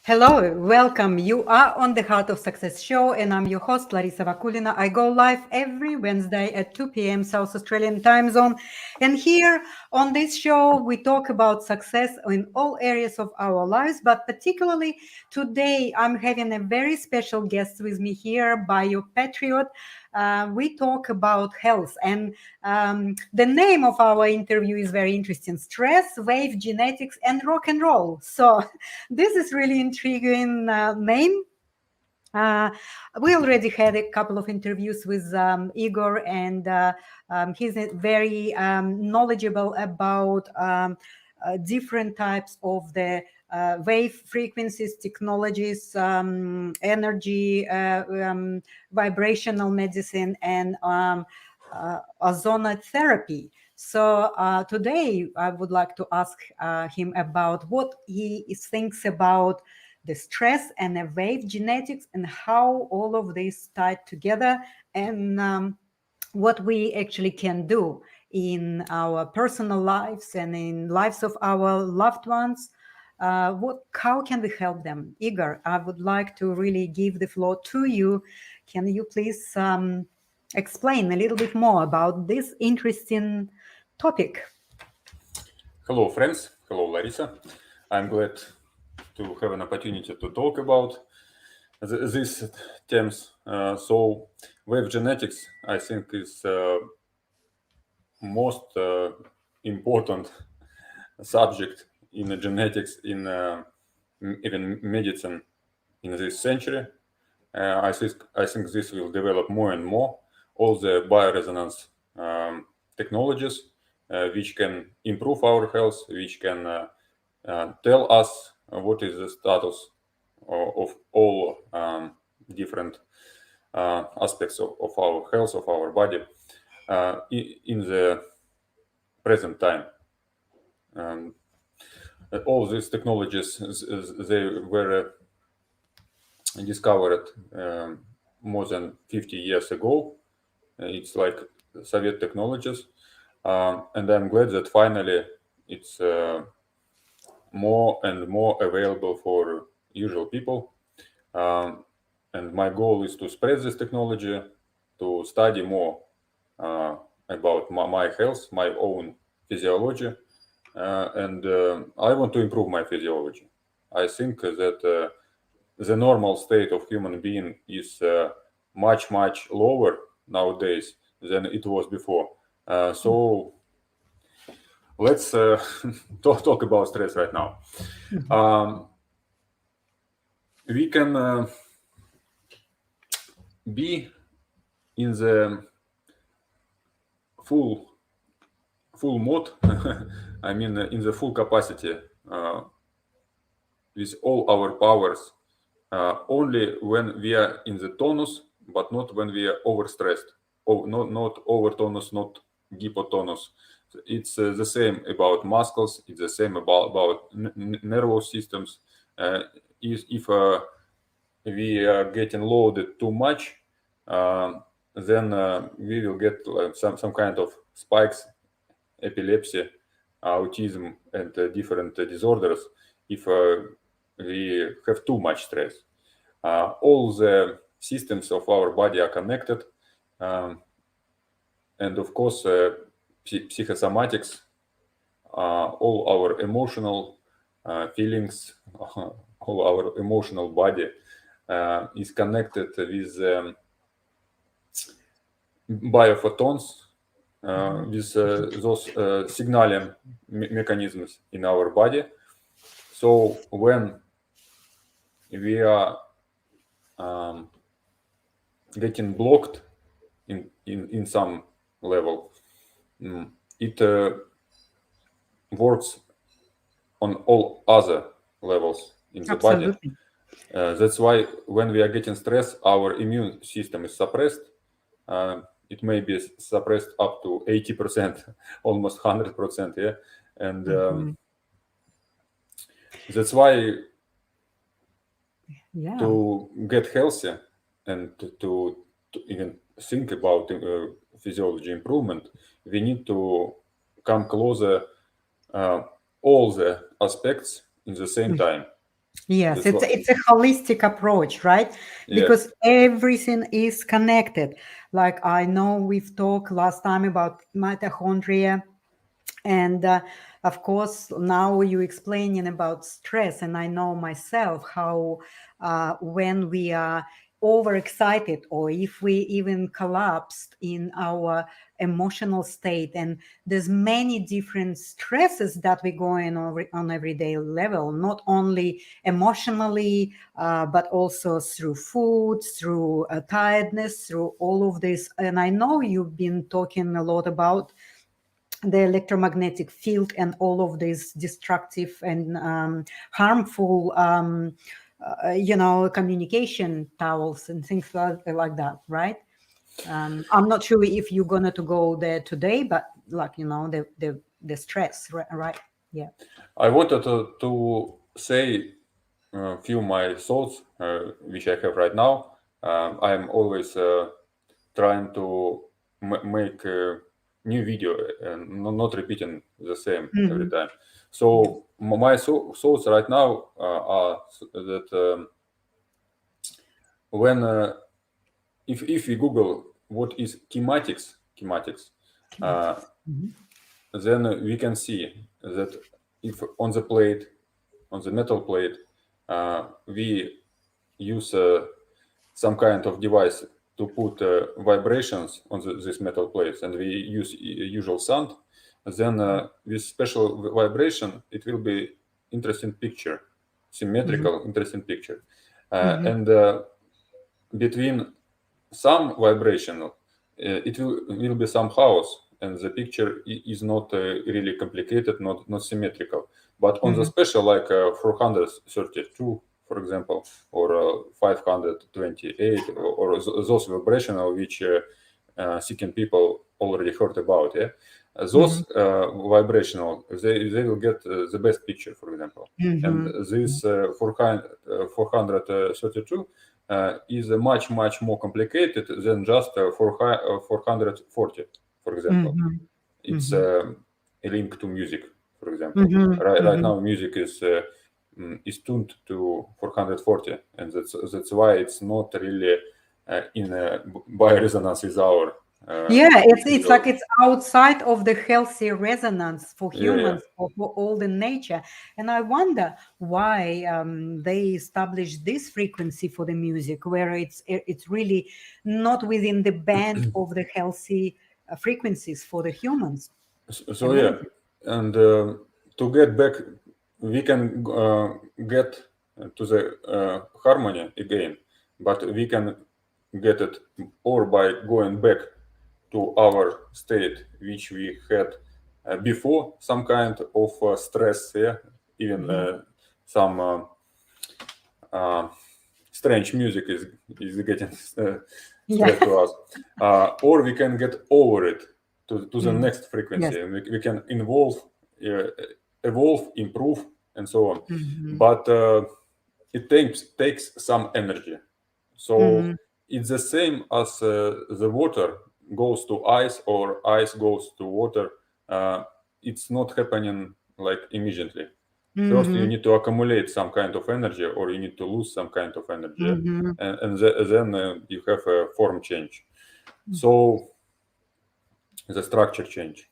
Hello, welcome. You are on the Heart of Success show, and I'm your host, Larisa Vakulina. I go live every Wednesday at 2 p.m. South Australian time zone. And here on this show, we talk about success in all areas of our lives, but particularly today, I'm having a very special guest with me here, Bio-Patriot. We talk about health, and the name of our interview is very interesting: stress, wave genetics, and rock and roll. So this is really intriguing name. Uh, we already had a couple of interviews with Igor, and he's very knowledgeable about different types of the wave frequencies, technologies, energy, vibrational medicine, and ozonotherapy. So today I would like to ask him about what he thinks about the stress and the wave genetics and how all of this tied together, and what we actually can do in our personal lives and in lives of our loved ones. How can we help them? Igor, I would like to really give the floor to you. Can you please explain a little bit more about this interesting topic? Hello, friends. Hello, Larissa. I'm glad to have an opportunity to talk about these themes. So, wave genetics, I think, is most important subject in genetics in even medicine in this century. I think this will develop more and more. All the bioresonance technologies which can improve our health, which can tell us what is the status of all different aspects of our health, of our body in the present time. Um, all these technologies, they were discovered more than 50 years ago. It's like Soviet technologies. And I'm glad that finally it's more and more available for usual people. And my goal is to spread this technology, to study more about my health, my own physiology, and I want to improve my physiology. I think that the normal state of human being is much lower nowadays than it was before. So let's talk about stress right now. We can be in the full mode. I mean, in the full capacity with all our powers only when we are in the tonus, but not when we are overstressed. Not over tonus, not hypotonus. It's the same about muscles. It's the same about nervous systems. If we are getting loaded too much, then we will get some kind of spikes, epilepsy, autism, and different disorders if we have too much stress. All the systems of our body are connected, and of course, psychosomatics, all our emotional feelings, all our emotional body is connected with biophotons, with those signaling mechanisms in our body. So when we are getting blocked in some level, it works on all other levels in the body. Absolutely. That's why when we are getting stressed, our immune system is suppressed. It may be suppressed up to 80%, almost 100%. Yeah, and that's why Yeah. to get healthy and to even think about physiology improvement, we need to come closer all the aspects in the same time. Yes, That's what. it's a holistic approach, right? Yes. Because everything is connected. Like I know we've talked last time about mitochondria, and of course now you explaining about stress, and I know myself how when we are overexcited, or if we even collapsed in our emotional state, and there's many different stresses that we go in on everyday level, not only emotionally, but also through food, through tiredness, through all of this. And I know you've been talking a lot about the electromagnetic field and all of these destructive and harmful communication towels and things like that, right? I'm not sure if you're gonna to go there today, but like the stress, right? Yeah. I wanted to say a few my thoughts, which I have right now. I'm always trying to make a new video and not repeating the same every Mhm. time. Yeah. So my thoughts right now are that when if we Google what is schematics, uh, Kinetics. Mhm. then we can see that if on the plate, on the metal plate, we use some kind of device to put vibrations on these metal plates, and we use usual sound, then with special vibration, it will be interesting picture, Mhm. symmetrical, interesting picture. Mhm. And between some vibrational, it will be some chaos, and the picture is not really complicated, not symmetrical. But on the Mhm. special, like 432, for example, or 528, or those vibrational which seeking people already heard about, yeah, those Mhm. vibrational, they will get the best picture, for example. And Mhm. this 432 is much more complicated than just 440, for example. Mhm. It's Mhm. a link to music, for example. Mhm. Right Mhm. now, music is tuned to 440, and that's why it's not really in bioresonance with our Yeah, it's like physiology. it's outside of the healthy resonance for Yeah, humans, for all the nature. And I wonder why they established this frequency for the music, where it's really not within the band of the healthy frequencies for the humans. So yeah, Amazing. and to get back, we can get to the harmony again, but we can get it or by going back to our state which we had before some kind of stress, yeah, even Mhm. some uh, strange music is getting Yeah. stress to us, or we can get over it to the Mm. next frequency, Yes. and we can uh, evolve, improve, and so on. Mhm. But it takes some energy. So Mhm. it's the same as the water goes to ice or ice goes to water. Uh, it's not happening like immediately. First, you Mhm. need to accumulate some kind of energy, or you need to lose some kind of energy, Mhm. and then you have a form change. So the structure change.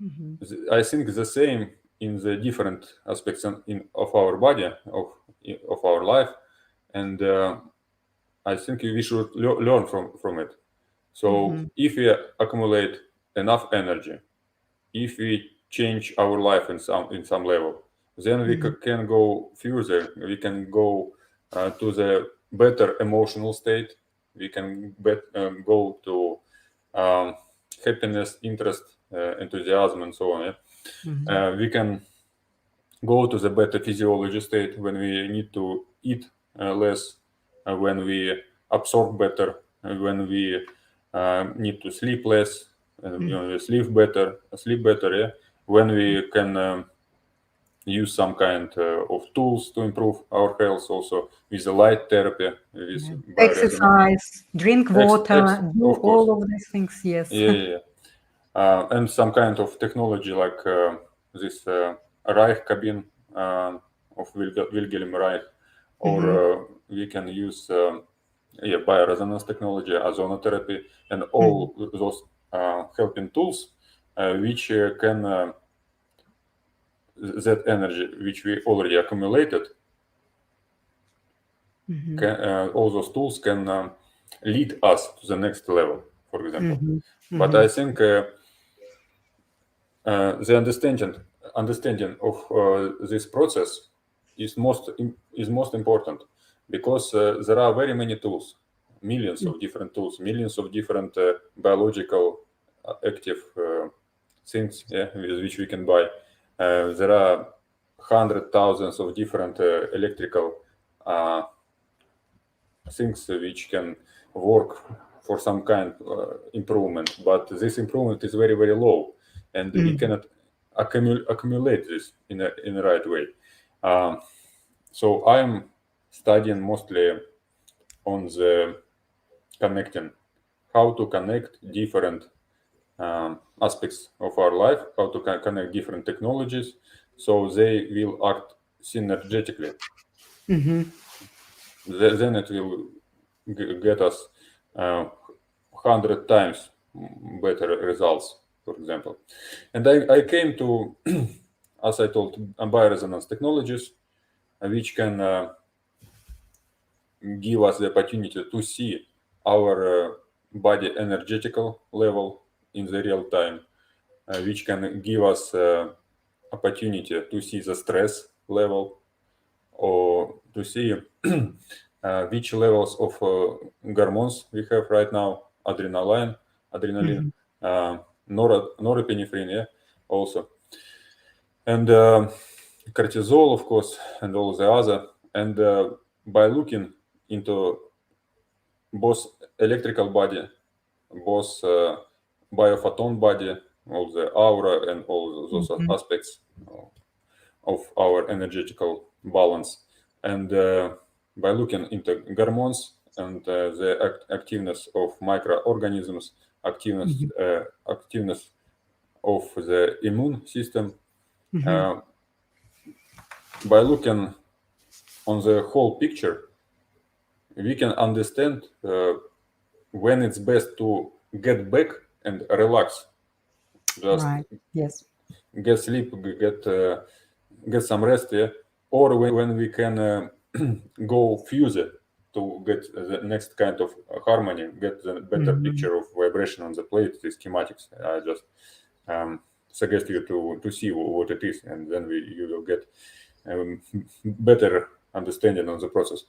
Mhm. I think the same in the different aspects of our body, of our life, and I think we should learn from it. So Mhm. if we accumulate enough energy, if we change our life in some level, then we Mhm. can go further. We can go to the better emotional state. We can go to um, happiness, interest, enthusiasm, and so on. Yeah? Mhm. We can go to the better physiology state when we need to eat less, when we absorb better, when we need to sleep less, Mhm. we sleep better, yeah. When we can use some kind of tools to improve our health, also with the light therapy, with Yeah. bioresonance. Exercise, drink water, do Of course, all of these things. Yes. yeah, yeah, yeah. And some kind of technology like this Reich cabin of Wilhelm Reich, or we can use bioresonance technology, ozonotherapy, and all those helping tools which can that energy which we already accumulated, all those tools can lead us to the next level, for example. But I think the understanding of this process is most important, because there are very many tools, millions of different tools, millions of different biological active things with which we can buy. There are hundred thousands of different electrical things which can work for some kind improvement, but this improvement is very, very low, and we cannot accumulate this in a right way. So I'm studying mostly on the connecting, how to connect different aspects of our life, how to connect different technologies, so they will act synergetically. Then it will get us 100 times better results, for example. And I came to, as I told, bioresonance technologies, which can give us the opportunity to see our body energetical level in the real time, which can give us opportunity to see the stress level, or to see which levels of hormones we have right now, adrenaline, norepinephrine, also, and cortisol, of course, and all the other. And by looking into both electrical body, both biophoton body, all the aura and all those aspects of our energetical balance, and by looking into hormones and the activeness of microorganisms, activeness of the immune system, by looking on the whole picture, we can understand when it's best to get back and relax, just get sleep, get some rest, or when we can go further to get the next kind of harmony, get the better picture of vibration on the plate, the schematics. I just suggest you to see what it is, and then you will get better understanding on the process.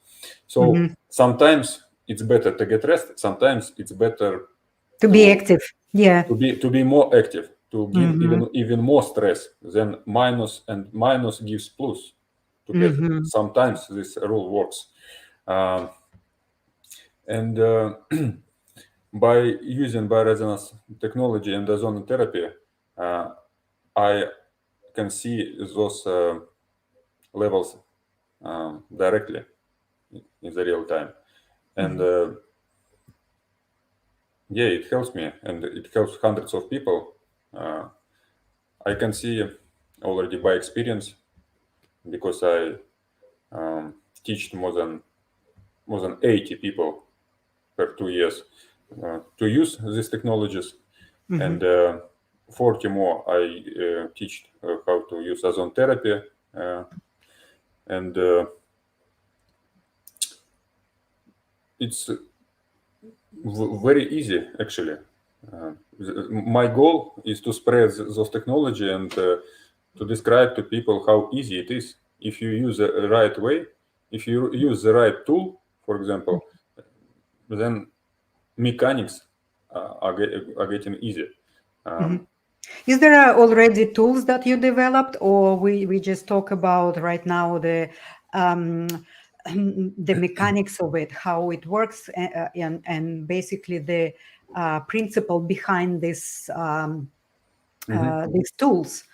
So sometimes it's better to get rest. Sometimes it's better to be active. To be more active, to give even more stress. Then minus and minus gives plus. Together. Sometimes this rule works. And by using bioresonance technology and ozone therapy, I can see those levels directly in the real time. And it helps me, and it helps hundreds of people. I can see already by experience, because I teach more than 80 people per 2 years to use these technologies, and 40 more I teach how to use ozone therapy, and it's very easy, actually. My goal is to spread those technology and to describe to people how easy it is if you use the right way, if you use the right tool, for example, then mechanics are getting easier. Is there already tools that you developed, or we just talk about right now the mechanics of it, how it works, and basically the principle behind this these tools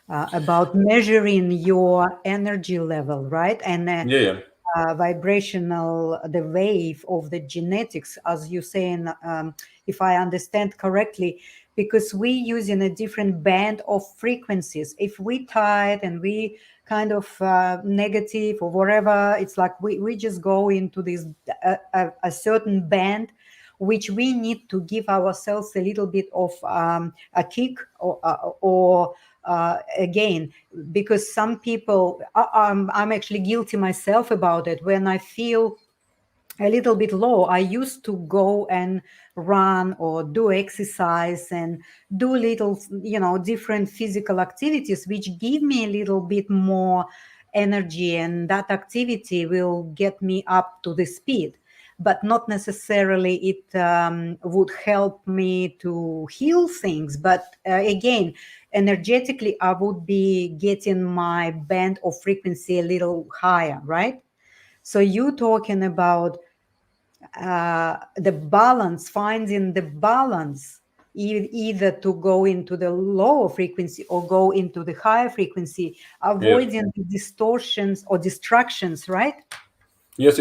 about measuring your energy level, right? And vibrational, the wave of the genetics, as you saying, if I understand correctly, because we use in a different band of frequencies. If we tired and we kind of negative or whatever, it's like we just go into this a certain band, which we need to give ourselves a little bit of a kick, or again, because some people, I'm actually guilty myself about it. When I feel a little bit low, I used to go and run or do exercise and do little, different physical activities, which give me a little bit more energy, and that activity will get me up to the speed. But not necessarily it would help me to heal things. But again, energetically, I would be getting my band of frequency a little higher, right? So you talking about the balance, finding the balance, either to go into the lower frequency or go into the higher frequency, Yes. avoiding the distortions or distractions, right? Yes.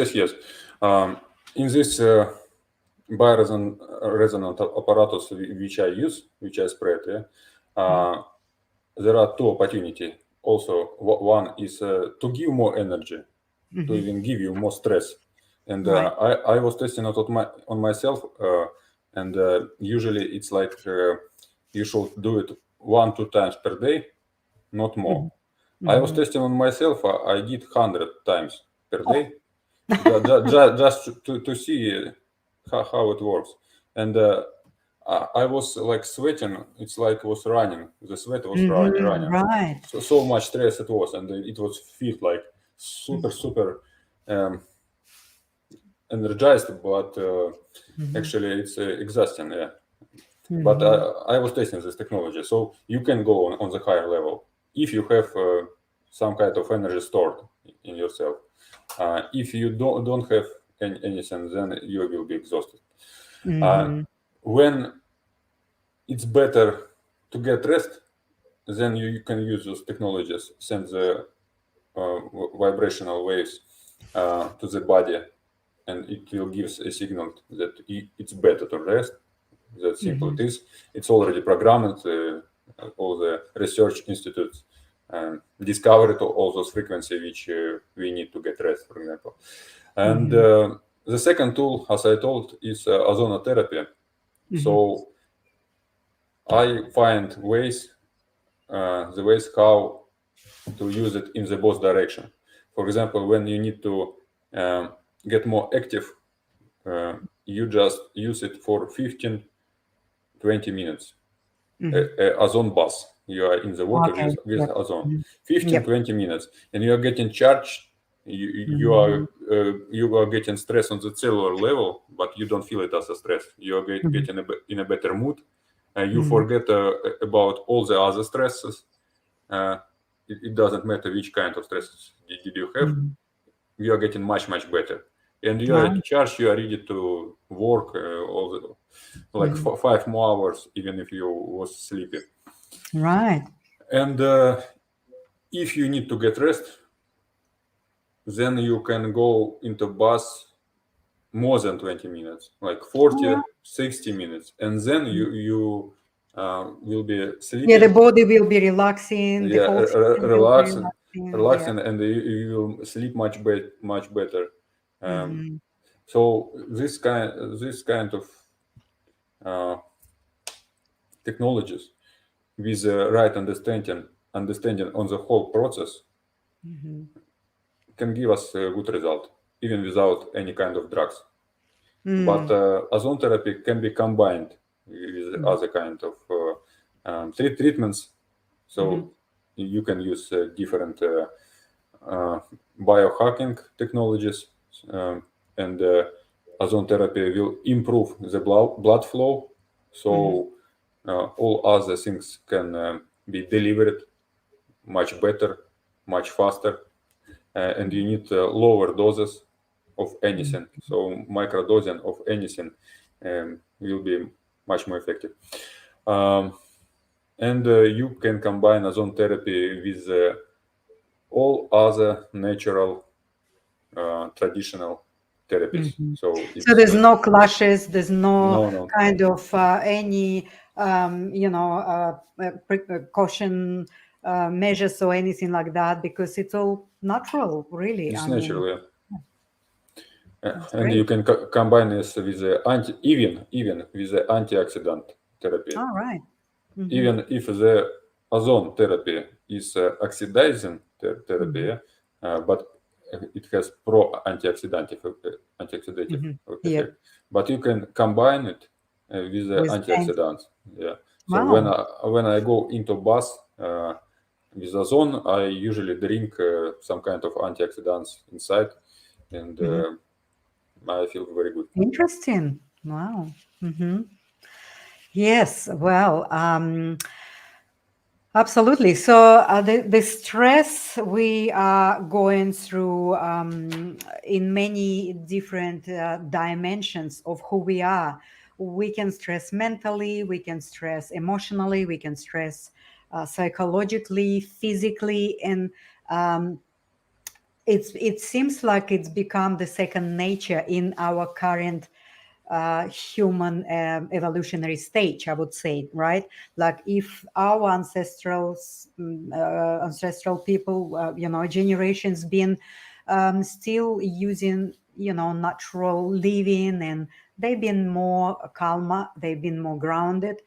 In this bioresonant apparatus which I use, which I spread, there are two opportunities. Also, one is to give more energy, to even give you more stress. And Right. I was testing it on myself, and usually it's like you should do it 1-2 times per day, not more. I was testing on myself. I did 100 times per Oh. day, just to see how it works. And I was like sweating. It's like was running. The sweat was running. Right. So much stress it was, and it was feel like super um, energized, but actually it's exhausting. Yeah. But I was testing this technology, so you can go on the higher level if you have some kind of energy stored in yourself. If you don't have anything, then you will be exhausted. When it's better to get rest, then you can use those technologies, send the vibrational waves to the body, and it will give a signal that it's better to rest. That simple it is. It's already programmed. All the research institutes discovered all those frequencies which we need to get rest, for example. And the second tool, as I told, is ozonotherapy. So I find ways, the ways how to use it in the both direction. For example, when you need to get more active, you just use it for 15-20 minutes. Ozone bath. You are in the water Okay. with Yep. ozone. 15, Yep. 20 minutes. And you are getting charged. You are getting stress on the cellular level, but you don't feel it as a stress. You are getting in a better mood. You forget about all the other stresses. It doesn't matter which kind of stresses did you have. You are getting much better, and you are Right. charged. You are ready to work all the, like 5 more hours, even if you was sleepy. Right. And if you need to get rest, then you can go into bus more than 20 minutes, like 40, 60 minutes, and then you will be Yeah, the sleeping. body will be relaxing, the Yeah, whole system will be relaxing. Yeah. relaxing, and you will sleep much better. So this kind of uh, technologies with the right understanding on the whole process can give us a good result even without any kind of drugs. But ozone therapy can be combined with other kind of treatments. So you can use different biohacking technologies, and ozone therapy will improve the blood flow. So all other things can be delivered much better, much faster, and you need lower doses of anything. So microdosing of anything will be much more effective. And you can combine ozone therapy with all other natural traditional therapies. Mhm. So So it's there's no clashes, there's no no. kind of any precaution measures or anything like that, because it's all natural, really. It's I mean, natural, yeah. that's And you great. can combine this with the even with the antioxidant therapy. All right. Mm-hmm. Even if the ozone therapy is oxidizing therapy, Mm-hmm. yeah, but it has antioxidative Mm-hmm. Yeah. effect. But you can combine it with the With antioxidants. Yeah. So wow. when I go into bus with ozone, I usually drink some kind of antioxidants inside, and Mm-hmm. I feel very good. Interesting. Wow. Mm-hmm. Yes. Well, absolutely. So the stress we are going through in many different dimensions of who we are. We can stress mentally, we can stress emotionally, we can stress psychologically, physically, and um, it seems like it's become the second nature in our current human evolutionary stage, I would say, right? Like if our ancestral people, generations been still using, natural living, and they've been more calmer, they've been more grounded,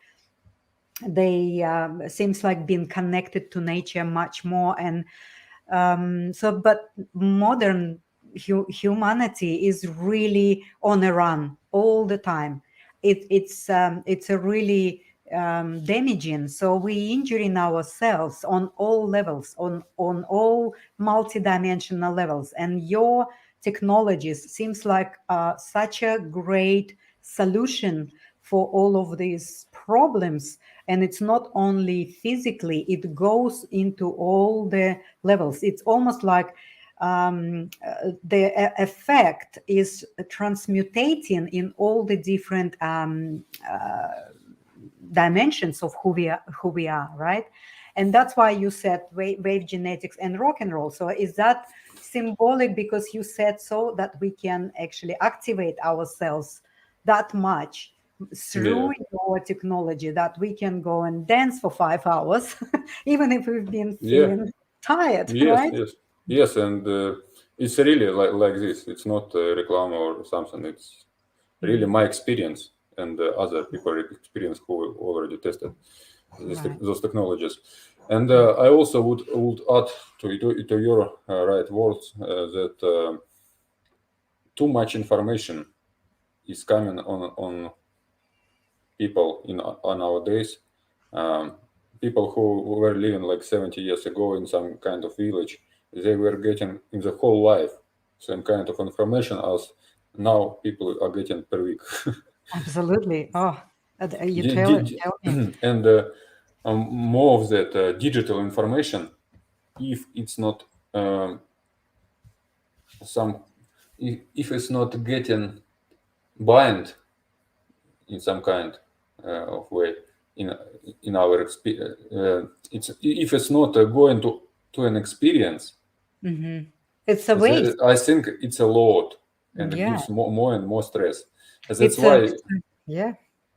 they seems like been connected to nature much more, and but modern humanity is really on a run all the time. It's a really damaging. So we injuring ourselves on all levels, on all multidimensional levels. And your technologies seems like such a great solution for all of these problems. And it's not only physically, it goes into all the levels. It's almost like the effect is transmutating in all the different dimensions of who we are, right? And that's why you said wave genetics and rock and roll. So is that symbolic because you said so, that we can actually activate ourselves that much Yeah. through your technology, that we can go and dance for 5 hours even if we've been Yeah. feeling tired, Yes, right? yes, yes, and it's really like this. It's not reclam or something. It's really Mhm. my experience and other people experience who already tested Right. those technologies. And Yeah. I also would add to your right words that too much information is coming on people in on nowadays. Um, People who were living like 70 years ago in some kind of village, they were getting in the whole life same kind of information as now people are getting per week. Absolutely. Oh, you Di- tell di- it. di- Tell me. and more of that digital information, if it's not some, if it's not getting bind in some kind of way in in our it's if it's not going to an experience, Hmm. It's a waste. I think it's a load and it Yeah. gives more and more stress. That's It's a, why yeah,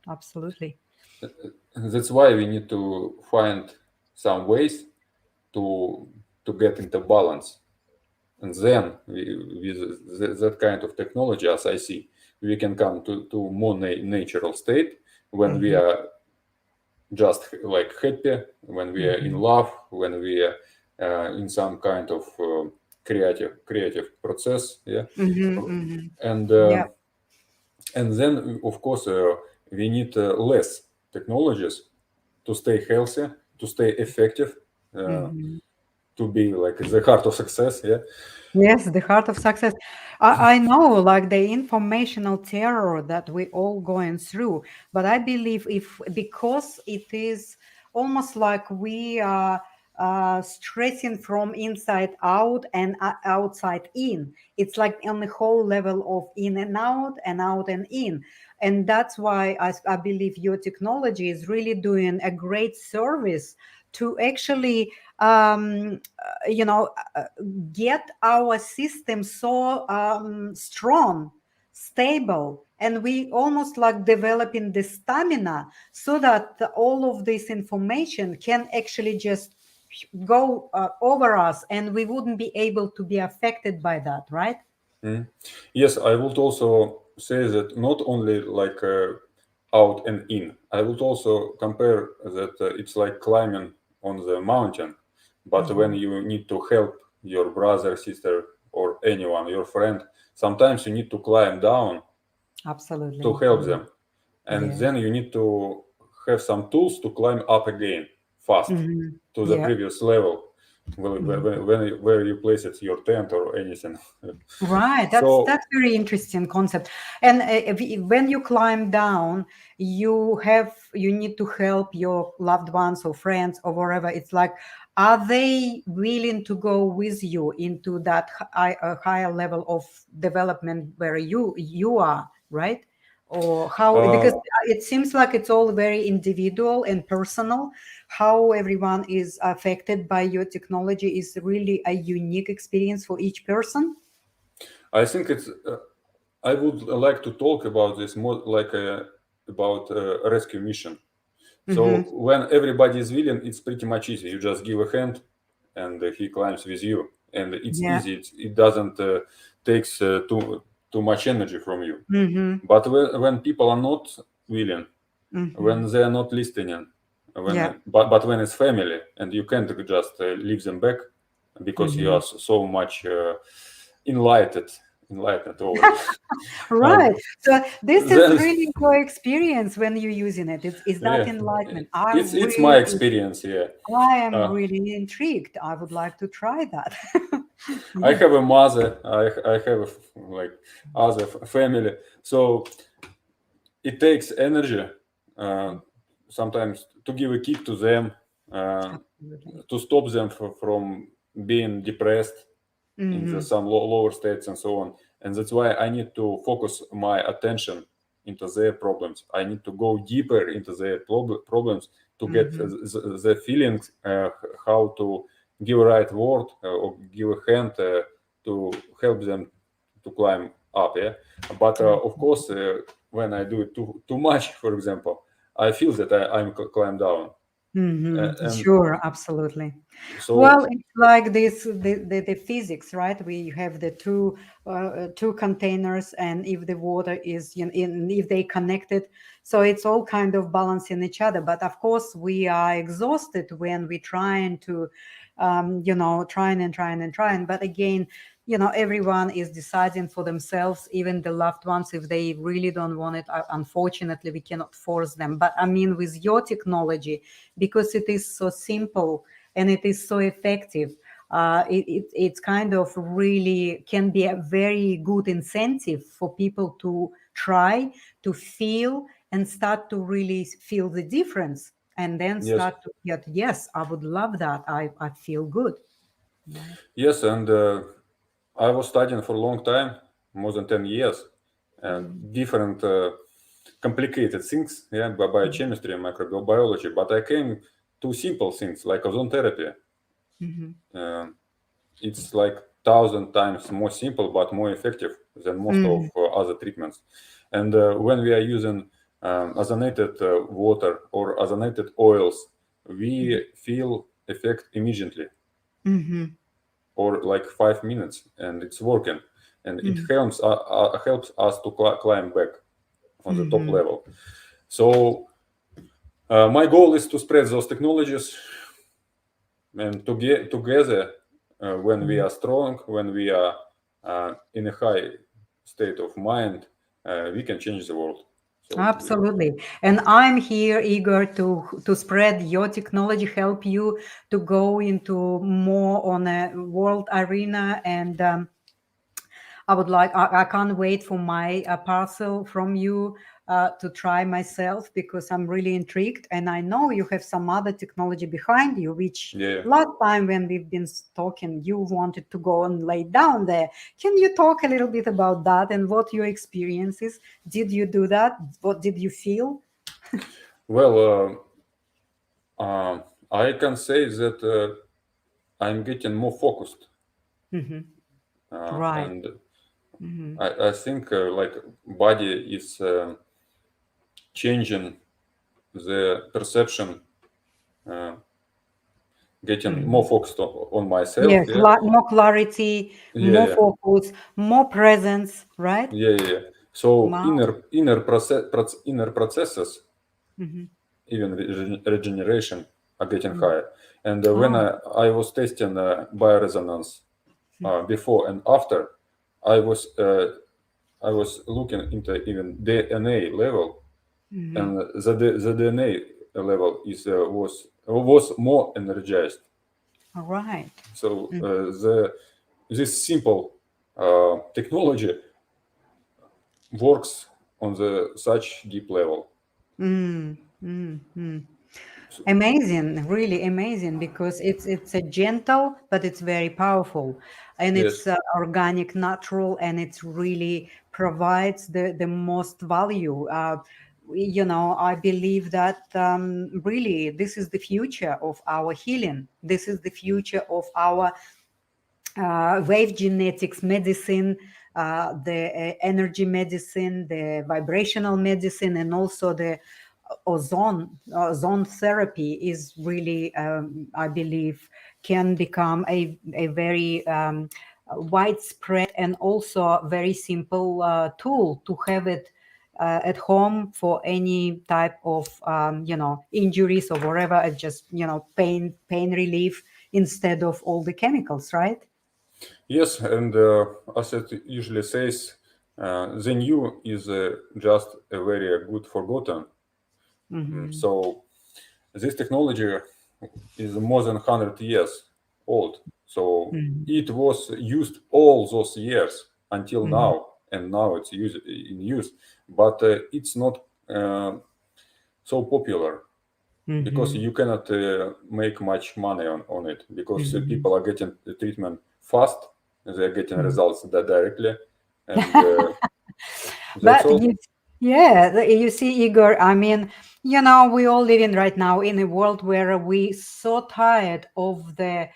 absolutely. that's why we need to find some ways to get into balance, and then with that kind of technology, as I see, we can come to more natural state when we Hmm. are just like happy, when we are in Hmm. love, when we are in some kind of creative process, yeah. Hmm. Hmm. and Yeah. and then of course we need less technologies to stay healthy, to stay effective, uh, Hmm. to be like the heart of success, yeah. Yes, the heart of success. I know, like the informational terror that we all going through, but I believe if because it is almost like we are stressing from inside out and outside in. It's like on the whole level of in and out and in. And that's why I believe your technology is really doing a great service to actually you know get our system so strong, stable, and we almost like developing the stamina so that all of this information can actually just go over us, and we wouldn't be able to be affected by that, right? Yes, I would also say that not only like out and in. I would also compare that it's like climbing on the mountain, but when you need to help your brother, sister, or anyone, your friend, sometimes you need to climb down Absolutely. to help them, and Yeah. then you need to have some tools to climb up again fast to the Yeah. previous level where you place it your tent or anything. Right, So that's very interesting concept. And when you climb down, you need to help your loved ones or friends or wherever. It's like, are they willing to go with you into that higher level of development where you are, right? Or how? Because uh, it seems like it's all very individual and personal. How everyone is affected by your technology is really a unique experience for each person. I think it's. I would like to talk about this more like about a rescue mission. So Mm-hmm. when everybody is willing, it's pretty much easy. You just give a hand, and he climbs with you, and it's Yeah. easy. It doesn't takes too much energy from you. Mm-hmm. But when people are not willing, Mm-hmm. when they are not listening, Yeah. but when it's family, and you can't just leave them back because you Mm-hmm. are so much enlightened, enlightened already. Right. um, So this is then really your experience when you're using it. Is that yeah, enlightenment? it's my experience. Yeah, I am uh, really intrigued. I would like to try that. I Yeah. have a mother. I have like other family. So it takes energy sometimes to give a kick to them, uh, Absolutely. to stop them from being depressed in the Mm-hmm. some lower states and so on. And that's why I need to focus my attention into their problems. I need to go deeper into their problems to get Mm-hmm. the feelings, how to give a right word or give a hand to help them to climb up. Yeah, but of course, when I do it too much, for example, I feel that I'm climb down, and Sure, absolutely. Well, so it's like this the physics, right? We have the two containers, and if the water is if they connected, so it's all kind of balancing each other. But of course, we are exhausted when we're trying to, trying and trying and trying. But again, everyone is deciding for themselves, even the loved ones, if they really don't want it. Unfortunately, we cannot force them. But I mean, with your technology, because it is so simple and it is so effective, it's kind of really can be a very good incentive for people to try to feel and start to really feel the difference, and then yes, start to get, yes, I would love that. I feel good. Right. yes, and I was studying for a long time, more than 10 years, and different complicated things, yeah, biochemistry and microbiology. But I came to simple things like ozone therapy. Mhm. Um it's like 1,000 times more simple but more effective than most of Mhm. other treatments. And when we are using ozonated water or ozonated oils, we feel effect immediately Mhm. or like 5 minutes, and it's working, and it Mhm. helps us to climb back on the top Mhm. level. So my goal is to spread those technologies and to get together when we Mhm. are strong, when we are in a high state of mind, we can change the world. So Absolutely. And I'm here eager to spread your technology, help you to go into more on a world arena. And I can't wait for my parcel from you to try myself, because I'm really intrigued. And I know you have some other technology behind you, which yeah. last time when we've been talking, you wanted to go and lay down there. Can you talk a little bit about that and what your experience is? Did you do that? What did you feel? Well, I can say that I'm getting more focused, Hmm. Right. and I think like body is changing the perception, uh, getting more focused on myself. Yeah, Yeah, more clarity, yeah, more yeah, focus, more presence, right? yeah, yeah, yeah. So Wow. inner processes, Mhm. even regeneration, are getting Mm. higher. And when Oh. I was testing bioresonance before and after, I was uh, I was looking into even DNA level, Mhm. and the DNA level was more energized. All right. So Mm. this simple technology works on the such deep level. Mm. Mm. Mm. So, Amazing, really amazing, because it's a gentle, but it's very powerful, and yes, it's organic, natural, and it really provides the most value. I believe that really this is the future of our healing. This is the future of our wave genetics medicine, the energy medicine, the vibrational medicine, and also the ozone therapy is really, I believe, can become a very widespread and also very simple tool to have it at home for any type of injuries or whatever. It's just pain relief instead of all the chemicals, right? yes, and as it usually says, the new is just a very good forgotten. Hmm. So this technology is more than 100 years old. So Hmm. it was used all those years until Hmm. now, and now it's in use. But it's not so popular because Hmm. you cannot make much money on it because Hmm. people are getting the treatment fast, they are getting results directly, and that's But all. you see, Igor, I mean, we all living right now in a world where we so tired of the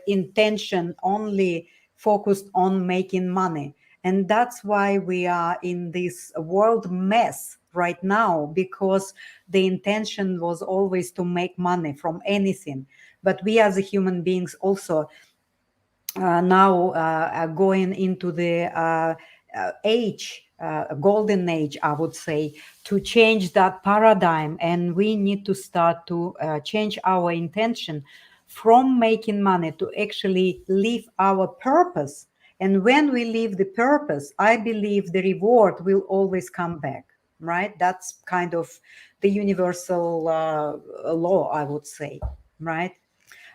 intention only focused on making money. And that's why we are in this world mess right now, because the intention was always to make money from anything. But we as a human beings also now going into the golden age, I would say, to change that paradigm. And we need to start to change our intention from making money to actually live our purpose. And when we live the purpose, I believe the reward will always come back, right? That's kind of the universal law, I would say, right?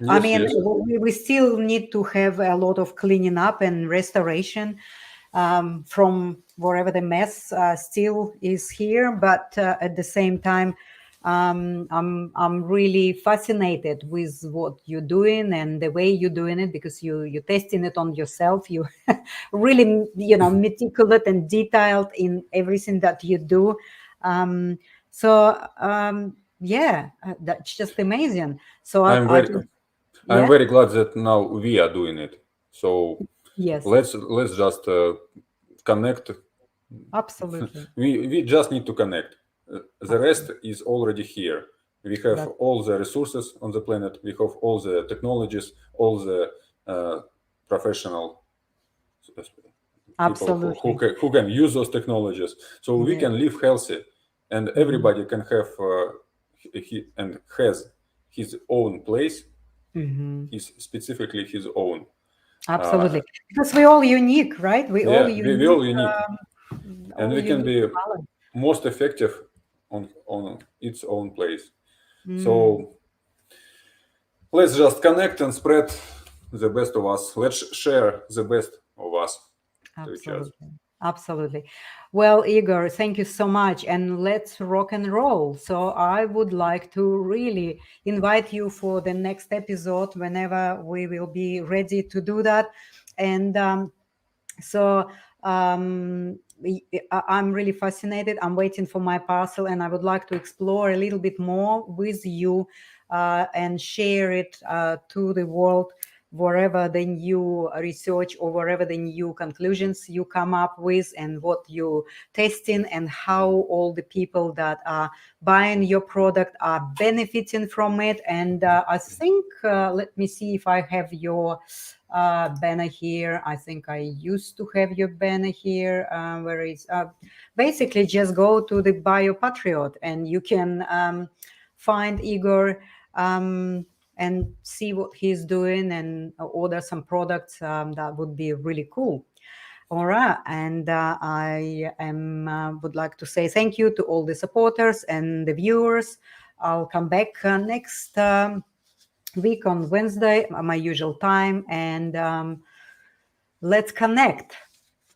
I Yes, mean, yes. we still need to have a lot of cleaning up and restoration from wherever the mess still is here. But at the same time, I'm really fascinated with what you're doing and the way you're doing it, because you're testing it on yourself. You really, meticulous and detailed in everything that you do. Yeah, that's just amazing. So I'm I very just I'm yeah. very glad that now we are doing it. So Yes, let's just connect. absolutely. We just need to connect. The rest Absolutely. is already here. We have That all the resources on the planet. We have all the technologies, all the professional people absolutely. who can use those technologies. So we Yeah. can live healthy, and Hmm. everybody can have and has his own place, Hmm. his specifically his own. Uh, Absolutely. Because we're all unique, right? We all yeah, we unique, all unique, and all we can unique be talent. most effective on its own place. Mm, So let's just connect and spread the best of us. Let's share the best of us to each other. absolutely. Absolutely. Well, Igor, thank you so much. And let's rock and roll. So I would like to really invite you for the next episode whenever we will be ready to do that. And So I'm really fascinated. I'm waiting for my parcel, and I would like to explore a little bit more with you and share it to the world, wherever the new research or wherever the new conclusions you come up with, and what you testing, and how all the people that are buying your product are benefiting from it. And I think, let me see if I have your banner here. I think I used to have your banner here. Where is basically just go to the Bio-Patriot and you can find Igor and see what he's doing and order some products. That would be really cool. All right, and I would like to say thank you to all the supporters and the viewers. I'll come back next week on Wednesday, my usual time, and let's connect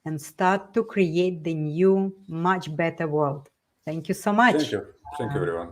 and start to create the new, much better world. Thank you so much. Thank you. Thank you, everyone.